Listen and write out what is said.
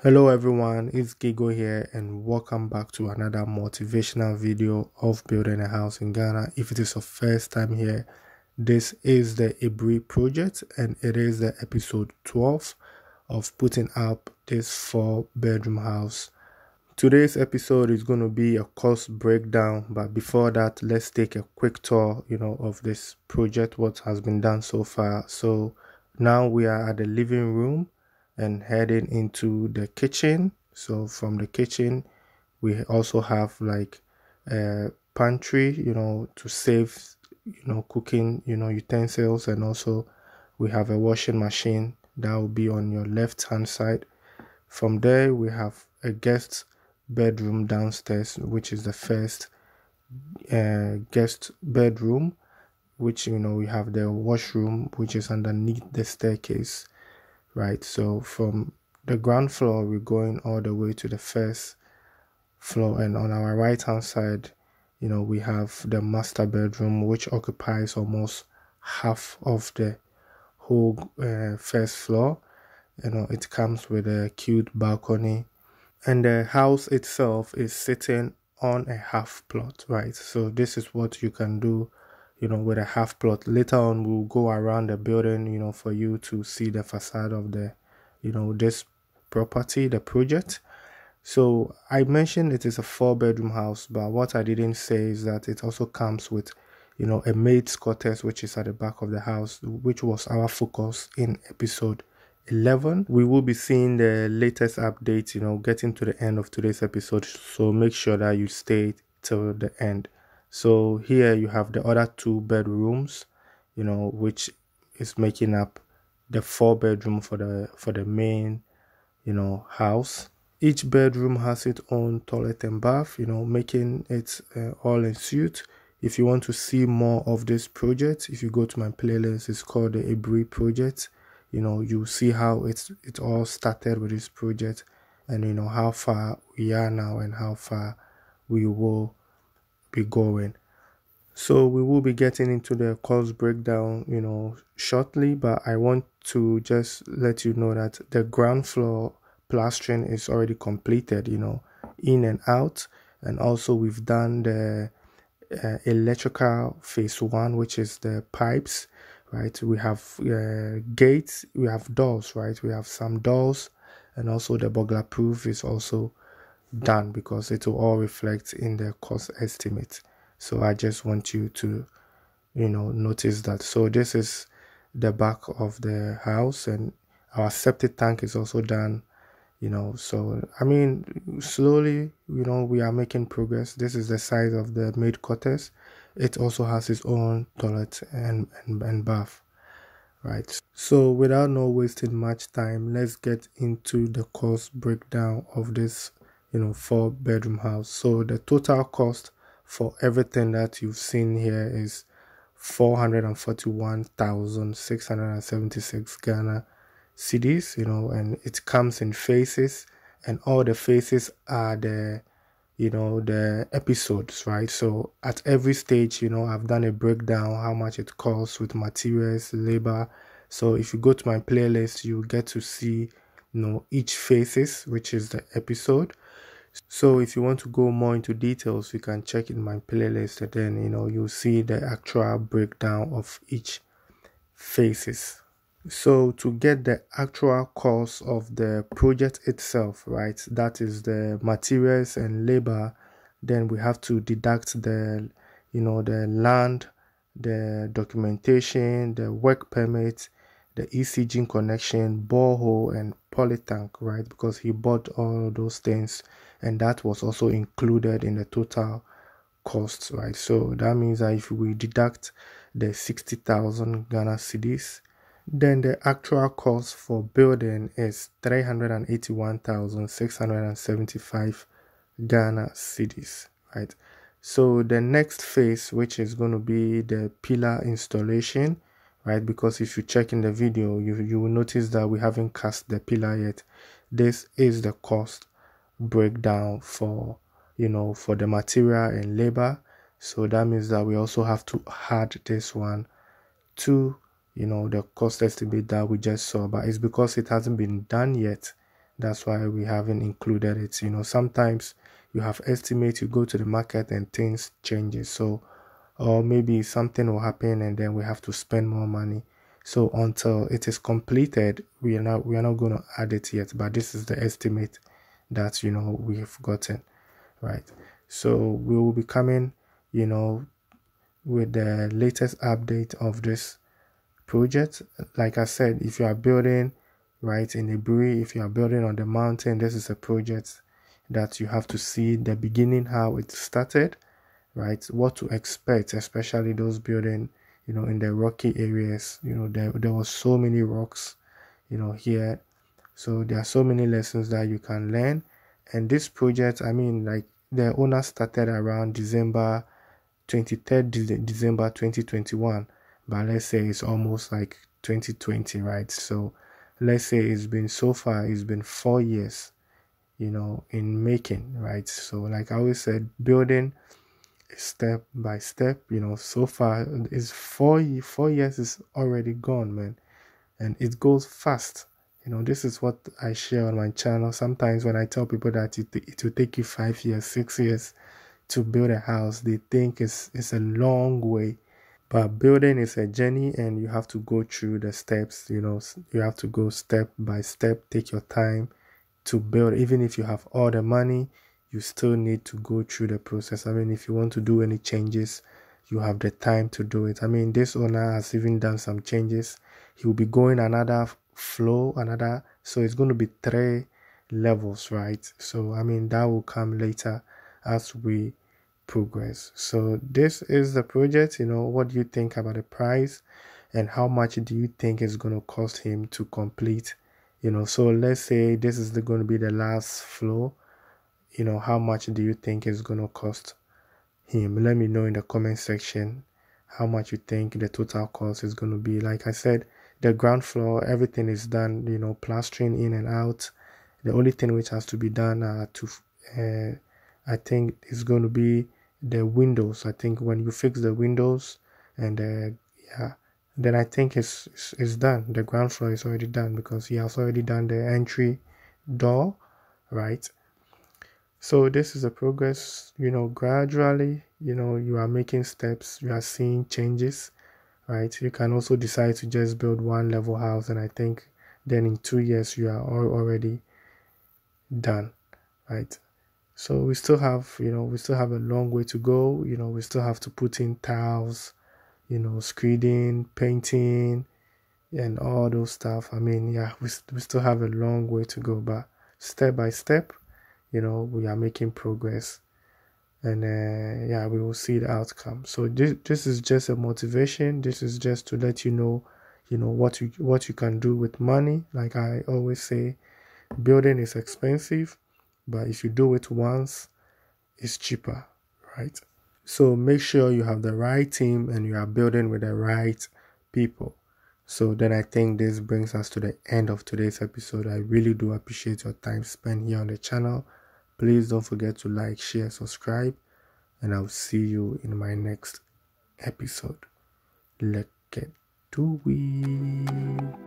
Hello everyone, it's Gigo here and welcome back to another motivational video of building a house in Ghana. If it is your first time here, this is the Ibri project and it is the episode 12 of putting up this 4-bedroom house. Today's episode is going to be a cost breakdown, but before that, let's take a quick tour, of this project, what has been done so far. So now we are at the living room and heading into the kitchen. So from the kitchen, we also have like a pantry, to save, cooking, utensils, and also we have a washing machine that will be on your left hand side. From there, we have a guest bedroom downstairs, which is the first guest bedroom, which we have the washroom, which is underneath the staircase, right? So from the ground floor, we're going all the way to the first floor, and on our right hand side, we have the master bedroom, which occupies almost half of the whole first floor. It comes with a cute balcony, and the house itself is sitting on a half plot, right? So this is what you can do, with a half plot. Later on, we'll go around the building, for you to see the facade of the, this property, the project. So I mentioned it is a 4-bedroom house, but what I didn't say is that it also comes with, a maid's quarters, which is at the back of the house, which was our focus in episode 11. We will be seeing the latest updates, getting to the end of today's episode. So make sure that you stay till the end. So here you have the other 2 bedrooms, which is making up the 4-bedroom for the main, house. Each bedroom has its own toilet and bath, making it all in suite. If you want to see more of this project, if you go to my playlist, it's called the Ibri project. You see how it all started with this project, and how far we are now and how far we will be going. So we will be getting into the cost breakdown, shortly, but I want to just let you know that the ground floor plastering is already completed, in and out. And also we've done the electrical phase 1, which is the pipes, right? We have gates, we have doors, right? We have some doors, and also the burglar proof is also done because it will all reflect in the cost estimate. So I just want you to notice that. So this is the back of the house, and our septic tank is also done. So I mean, slowly, we are making progress. This is the size of the maid quarters. It also has its own toilet and bath, right? So without no wasting much time, let's get into the cost breakdown of this 4-bedroom house. So the total cost for everything that you've seen here is 441,676 Ghana cedis, and it comes in phases, and all the phases are the the episodes, right? So at every stage, I've done a breakdown how much it costs with materials, labor. So if you go to my playlist, you get to see each phases, which is the episode. So if you want to go more into details, you can check in my playlist, and then you'll see the actual breakdown of each phases. So to get the actual cost of the project itself, right, that is the materials and labor, then we have to deduct the the land, the documentation, the work permit, the ECG connection, borehole, and polytank, right? Because he bought all of those things, and that was also included in the total costs, right? So that means that if we deduct the 60,000 Ghana cedis, then the actual cost for building is 381,675 Ghana cedis, right? So the next phase, which is going to be the pillar installation, right? Because if you check in the video, you will notice that we haven't cast the pillar yet. This is the cost breakdown for for the material and labor. So that means that we also have to add this one to the cost estimate that we just saw, but it's because it hasn't been done yet That's why we haven't included it. Sometimes you have estimate, you go to the market and things changes. So, or maybe something will happen and then we have to spend more money. So until it is completed, we are not going to add it yet. But this is the estimate that we've gotten, right? So we will be coming, with the latest update of this project. Like I said, if you are building right in a brewery, if you are building on the mountain, this is a project that you have to see the beginning, how it started, right? What to expect, especially those building, in the rocky areas. There was so many rocks, here. So there are so many lessons that you can learn. And this project, I mean, like the owner started around December 23rd December 2021, but let's say it's almost like 2020, right? So let's say it's been 4 years, in making, right? So like I always said, building step by step, so far is 4 years is already gone, man, and it goes fast. This is what I share on my channel. Sometimes when I tell people that it will take you 5 years, 6 years to build a house, they think it's a long way. But building is a journey and you have to go through the steps. You have to go step by step, take your time to build. Even if you have all the money, you still need to go through the process. I mean, if you want to do any changes, you have the time to do it. I mean, this owner has even done some changes. He will be going another floor, so it's going to be 3 levels, right? So I mean, that will come later as we progress. So this is the project. What do you think about the price, and how much do you think is going to cost him to complete? So let's say this is going to be the last floor. How much do you think is going to cost him? Let me know in the comment section how much you think the total cost is going to be. Like I said, the ground floor, everything is done, plastering in and out. The only thing which has to be done I think is going to be the windows. I think when you fix the windows and yeah, then I think it's done. The ground floor is already done because he has already done the entry door, right? So this is a progress, gradually, you are making steps, you are seeing changes, right? You can also decide to just build one level house, and I think then in 2 years you are already done, right? So we still have a long way to go. We still have to put in tiles, screeding, painting, and all those stuff. I mean, yeah, we still have a long way to go, but step by step, we are making progress, and yeah, we will see the outcome. So this is just a motivation. This is just to let you know, what you can do with money. Like I always say, building is expensive, but if you do it once, it's cheaper, right? So make sure you have the right team and you are building with the right people. So then I think this brings us to the end of today's episode. I really do appreciate your time spent here on the channel. Please don't forget to like, share, subscribe, and I'll see you in my next episode. Let's get to it.